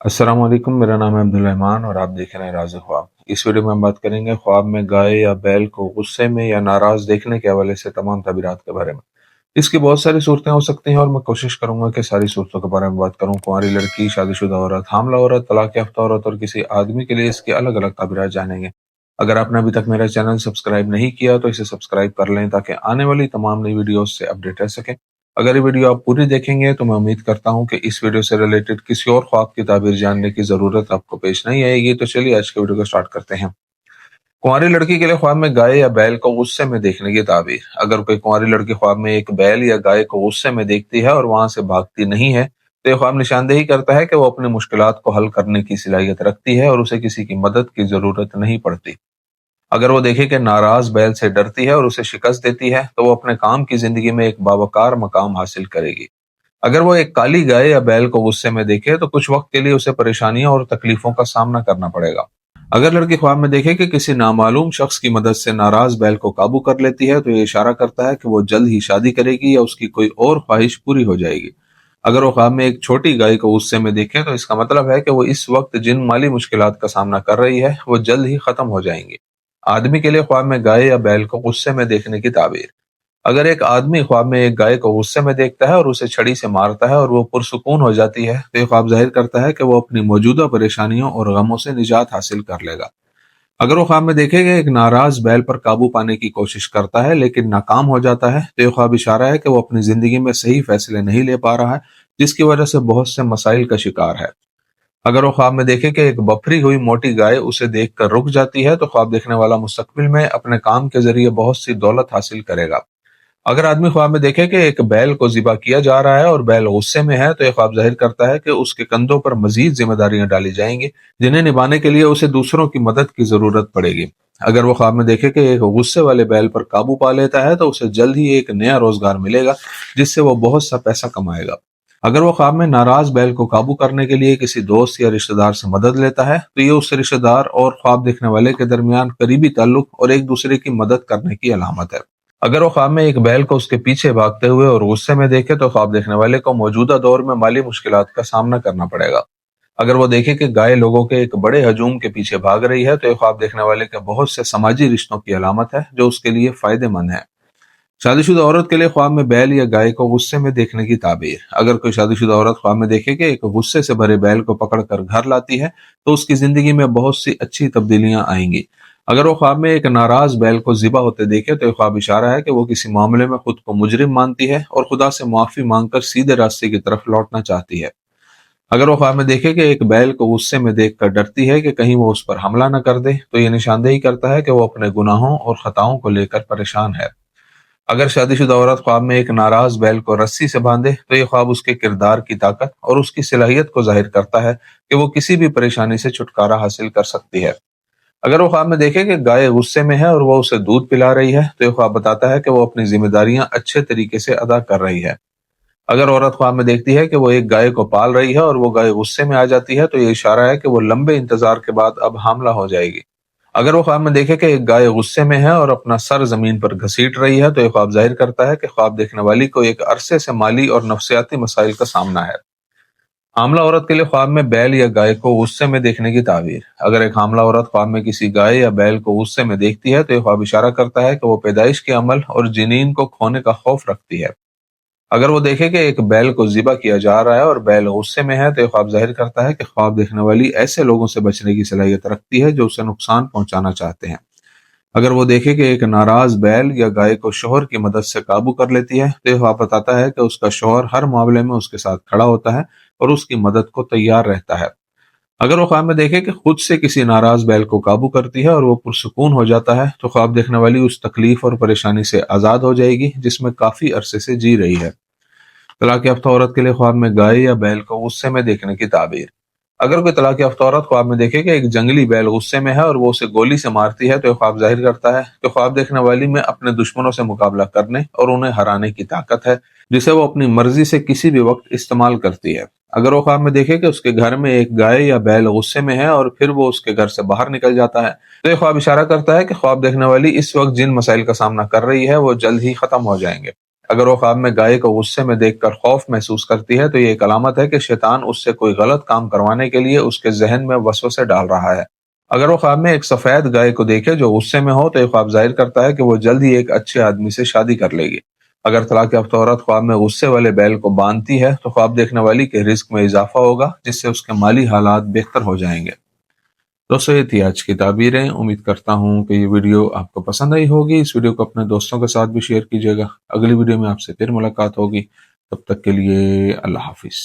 अस्सलाम वालेकुम। मेरा नाम है अब्दुल रहमान और आप देख रहे हैं राज़ ख्वाब। इस वीडियो में हम बात करेंगे ख्वाब में गाय या बैल को गुस्से में या नाराज देखने के हवाले से तमाम तबीरात के बारे में। इसकी बहुत सारी सूरतें हो सकती हैं और मैं कोशिश करूंगा कि सारी सूरतों के बारे में बात करूं। कुंवारी लड़की, शादीशुदा औरत, हामला औरत, तलाक याफ्ता औरत और किसी आदमी के लिए इसकी अलग अलग तबीरात जानेंगे। अगर आपने अभी तक मेरा चैनल सब्सक्राइब नहीं किया तो इसे सब्सक्राइब कर लें ताकि आने वाली तमाम नई वीडियोस से अपडेट रह सकें। अगर ये वीडियो आप पूरी देखेंगे तो मैं उम्मीद करता हूं कि इस वीडियो से रिलेटेड किसी और ख्वाब की ताबीर जानने की जरूरत आपको पेश नहीं आएगी। तो चलिए आज के वीडियो को स्टार्ट करते हैं। कुंवारी लड़की के लिए ख्वाब में गाय या बैल को गुस्से में देखने की ताबीर। अगर कोई कुंवारी लड़की ख्वाब में एक बैल या गाय को गुस्से में देखती है और वहां से भागती नहीं है तो यह ख्वाब निशानदेही करता है कि वो अपनी मुश्किलात को हल करने की सलाहियत रखती है और उसे किसी की मदद की जरूरत नहीं पड़ती। अगर वो देखे कि नाराज बैल से डरती है और उसे शिकस्त देती है तो वो अपने काम की जिंदगी में एक बावकार मकाम हासिल करेगी। अगर वो एक काली गाय या बैल को गुस्से में देखे तो कुछ वक्त के लिए उसे परेशानियों और तकलीफों का सामना करना पड़ेगा। अगर लड़की ख्वाब में देखे कि किसी नामालूम शख्स की मदद से नाराज बैल को काबू कर लेती है तो ये इशारा करता है कि वो जल्द ही शादी करेगी या उसकी कोई और ख्वाहिश पूरी हो जाएगी। अगर वो ख्वाब में एक छोटी गाय को गुस्से में देखे तो इसका मतलब है कि वो इस वक्त जिन माली मुश्किलात का सामना कर रही है वो जल्द ही खत्म हो जाएंगी। आदमी के लिए ख्वाब में गाय या बैल को गुस्से में देखने की ताबीर। अगर एक आदमी ख्वाब में एक गाय को गुस्से में देखता है और उसे छड़ी से मारता है और वो पुरसुकून हो जाती है तो ये ख्वाब जाहिर करता है कि वो अपनी मौजूदा परेशानियों और गमों से निजात हासिल कर लेगा। अगर वो ख्वाब में देखेगा एक नाराज बैल पर काबू पाने की कोशिश करता है लेकिन नाकाम हो जाता है तो ये ख्वाब इशारा है कि वो अपनी जिंदगी में सही फैसले नहीं ले पा रहा है, जिसकी वजह से बहुत से मसाइल का शिकार है। अगर वो ख्वाब में देखे कि एक बफरी हुई मोटी गाय उसे देखकर रुक जाती है तो ख्वाब देखने वाला मुस्तकबिल में अपने काम के जरिए बहुत सी दौलत हासिल करेगा। अगर आदमी ख्वाब में देखे कि एक बैल को ज़िबा किया जा रहा है और बैल गुस्से में है तो यह ख्वाब जाहिर करता है कि उसके कंधों पर मजीद जिम्मेदारियां डाली जाएंगी जिन्हें निभाने के लिए उसे दूसरों की मदद की जरूरत पड़ेगी। अगर वो ख्वाब में देखे कि एक गुस्से वाले बैल पर काबू पा लेता है तो उसे जल्द ही एक नया रोजगार मिलेगा जिससे वो बहुत सा पैसा कमाएगा। अगर वो ख्वाब में नाराज बैल को काबू करने के लिए किसी दोस्त या रिश्तेदार से मदद लेता है तो ये उस रिश्तेदार और ख्वाब देखने वाले के दरमियान करीबी ताल्लुक और एक दूसरे की मदद करने की अलामत है। अगर वो ख्वाब में एक बैल को उसके पीछे भागते हुए और गुस्से में देखे तो ख्वाब देखने वाले को मौजूदा दौर में माली मुश्किलात का सामना करना पड़ेगा। अगर वो देखे कि गाय लोगों के एक बड़े हजूम के पीछे भाग रही है तो ये ख्वाब देखने वाले के बहुत से समाजी रिश्तों की अलामत है जो उसके लिए फायदेमंद है। शादीशुदा औरत के लिए ख्वाब में बैल या गाय को गुस्से में देखने की ताबीर। अगर कोई शादीशुदा औरत ख्वाब में देखे कि एक गुस्से से भरे बैल को पकड़कर घर लाती है तो उसकी जिंदगी में बहुत सी अच्छी तब्दीलियां आएंगी। अगर वो ख्वाब में एक नाराज बैल को ज़िबा होते देखे तो ये ख्वाब इशारा है कि वो किसी मामले में खुद को मुजरिम मानती है और खुदा से मुआफी मांगकर सीधे रास्ते की तरफ लौटना चाहती है। अगर वो ख्वाब में देखे कि एक बैल को गुस्से में देखकर डरती है कि कहीं वो उस पर हमला न कर दे तो ये निशानदेही करता है कि वो अपने गुनाहों और खताओं को लेकर परेशान है। अगर शादीशुदा औरत ख्वाब में एक नाराज बैल को रस्सी से बांधे तो ये ख्वाब उसके किरदार की ताकत और उसकी सलाहियत को जाहिर करता है कि वो किसी भी परेशानी से छुटकारा हासिल कर सकती है। अगर वो ख्वाब में देखे कि गाय गुस्से में है और वो उसे दूध पिला रही है तो ये ख्वाब बताता है कि वो अपनी जिम्मेदारियां अच्छे तरीके से अदा कर रही है। अगर औरत ख्वाब में देखती है कि वो एक गाय को पाल रही है और वो गाय गुस्से में आ जाती है तो ये इशारा है कि वो लंबे इंतजार के बाद अब हामला हो जाएगी। अगर वो ख्वाब में देखे कि एक गाय गुस्से में है और अपना सर जमीन पर घसीट रही है तो ये ख्वाब जाहिर करता है कि ख्वाब देखने वाली को एक अरसे से माली और नफसियाती मसाइल का सामना है। हामला औरत के लिए ख्वाब में बैल या गाय को गुस्से में देखने की ताबीर। अगर एक हामला औरत ख्वाब में किसी गाय या बैल को गुस्से में देखती है तो यह ख्वाब इशारा करता है कि वो पैदाइश के अमल और जिनीन को खोने का खौफ रखती है। अगर वो देखे कि एक बैल को ज़िबा किया जा रहा है और बैल गुस्से में है तो यह ख्वाब जाहिर करता है कि ख्वाब देखने वाली ऐसे लोगों से बचने की सलाहियत रखती है जो उसे नुकसान पहुंचाना चाहते हैं। अगर वो देखे कि एक नाराज बैल या गाय को शोहर की मदद से काबू कर लेती है तो यह बताता है कि उसका शोहर हर मामले में उसके साथ खड़ा होता है और उसकी मदद को तैयार रहता है। अगर वो ख्वाब में देखे कि खुद से किसी नाराज बैल को काबू करती है और वो पुरसुकून हो जाता है तो ख्वाब देखने वाली उस तकलीफ और परेशानी से आजाद हो जाएगी जिसमें काफी अरसे से जी रही है। तलाक याफ्ता औरत के लिए ख्वाब में गाय या बैल को गुस्से में देखने की ताबीर। अगर कोई तलाक याफ्ता औरत ख्वाब में देखे कि एक जंगली बैल गुस्से में है और वो उसे गोली से मारती है तो यह ख्वाब जाहिर करता है कि ख्वाब देखने वाली में अपने दुश्मनों से मुकाबला करने और उन्हें हराने की ताकत है जिसे वो अपनी मर्जी से किसी भी वक्त इस्तेमाल करती है। अगर वो ख्वाब में देखे कि उसके घर में एक गाय या बैल गुस्से में है और फिर वो उसके घर से बाहर निकल जाता है तो यह ख्वाब इशारा करता है कि ख्वाब देखने वाली इस वक्त जिन मसाइल का सामना कर रही है वो जल्द ही खत्म हो जाएंगे। اگر وہ خواب میں گائے کو غصے میں دیکھ کر خوف محسوس کرتی ہے تو یہ ایک علامت ہے کہ شیطان اس سے کوئی غلط کام کروانے کے لیے اس کے ذہن میں وسوسے ڈال رہا ہے۔ اگر وہ خواب میں ایک سفید گائے کو دیکھے جو غصے میں ہو تو یہ خواب ظاہر کرتا ہے کہ وہ جلد ہی ایک اچھے آدمی سے شادی کر لے گی۔ اگر طلاق یافتہ عورت خواب میں غصے والے بیل کو باندھتی ہے تو خواب دیکھنے والی کے رزق میں اضافہ ہوگا، جس سے اس کے مالی حالات بہتر ہو جائیں گے۔ دوستو یہ تھی آج کی تعبیریں۔ امید کرتا ہوں کہ یہ ویڈیو آپ کو پسند آئی ہوگی۔ اس ویڈیو کو اپنے دوستوں کے ساتھ بھی شیئر کیجیے گا۔ اگلی ویڈیو میں آپ سے پھر ملاقات ہوگی، تب تک کے لیے اللہ حافظ۔